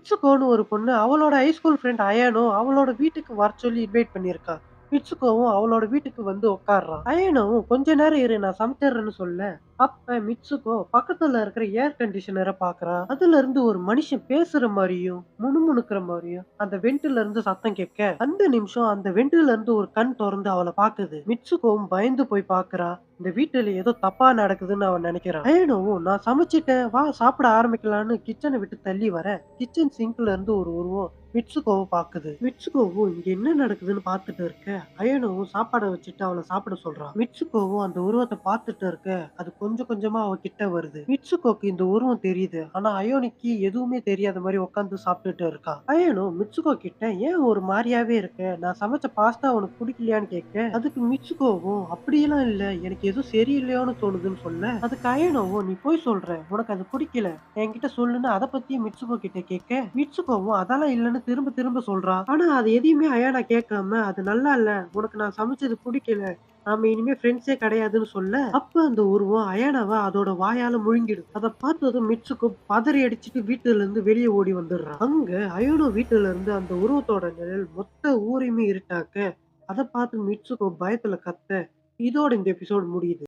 மிட்சுகோன்னு ஒரு பொண்ணு அவளோட ஹைஸ்கூல் ஃப்ரெண்ட் அயானும் அவளோட வீட்டுக்கு வர சொல்லி இன்வைட் பண்ணியிருக்கா. மிட்சுகோவும் அவளோட வீட்டுக்கு வந்து உட்கார்றான். அயானும் கொஞ்ச நேரம் இரு நான் சமைச்சிடுறேன்னு சொல்ல, அப்ப மிட்சுகோ பக்கத்துல இருக்கிற ஏர் கண்டிஷனர பார்க்கறா. அதுல இருந்து ஒரு மனுஷன் பேசுற மாரியும், முணுமுணுக்கிற மாரியும் அந்த வென்ட்ல இருந்து சத்தம் கேட்க, அந்த நிமிஷம் அந்த வென்ட்ல இருந்து ஒரு கண் தொறந்து அவள பாக்குது. மிட்சுகோவும் பயந்து போய் பார்க்கறா. இந்த வீட்டுல ஏதோ தப்பா நடக்குதுன்னு அவன் நினைக்கிறான். அயனோவும் நான் சமைச்சிட்டேன் வா சாப்பிட ஆரம்பிக்கலான்னு கிச்சனை விட்டு தள்ளி வர கிச்சன் சிங்க்ல இருந்து ஒரு உருவம் மிட்சுகோவை பாக்குது. மிட்சுகோவும் இங்க என்ன நடக்குதுன்னு பார்த்துட்டு இருக்க அயனோவும் சாப்பாடை வச்சுட்டு அவளை சாப்பிட சொல்றான். மிட்சுகோவும் அந்த உருவத்தை பார்த்துட்டு இருக்க அது கொஞ்சம் கொஞ்சமா அவ கிட்ட வருது. மிட்சுகோக்கு இந்த உருவம் தெரியுது. ஆனா அயோனிக்கு எதுவுமே தெரியாத மாதிரி உட்காந்து சாப்பிட்டுட்டு இருக்கா. அயனோ மிட்சுகோ கிட்ட ஏன் ஒரு மாதிரியாவே இருக்க நான் சமைச்ச பாஸ்தா உனக்கு பிடிக்கலையான்னு கேட்க அதுக்கு மிட்சுகோவும் அப்படியெல்லாம் இல்ல எனக்கு எதுவும் சரியில்லையோன்னு தோணுதுன்னு சொல்ல அதுக்கு அயனோவும் நீ போய் சொல்ற உனக்கு அது பிடிக்கல என்கிட்ட சொல்லுன்னு அதை பத்தி மிட்சுகோ கிட்ட கேட்க மிட்சுகோவும் அதெல்லாம் இல்லன்னு திரும்ப திரும்ப சொல்றா. ஆனா அது எதையுமே அயானா கேட்காம அது நல்லா இல்ல உனக்கு நான் சமைச்சது பிடிக்கல நாம இனிமே ஃப்ரெண்ட்ஸே கிடையாதுன்னு சொல்ல அப்ப அந்த உருவம் அயானாவ அதோட வாயால முழுங்கிடுது. அதை பார்த்ததும் மிட்சுகோ பதறி அடிச்சிட்டு வீட்டுல இருந்து வெளியே ஓடி வந்துடுறான். அங்க அயோனோ வீட்டுல இருந்து அந்த உருவத்தோட நிழல் மொத்த ஊரையுமே இருட்டாக்க அதை பார்த்து மிட்சுகோ பயத்துல கத்த இதோட இந்த எபிசோட் முடியுது.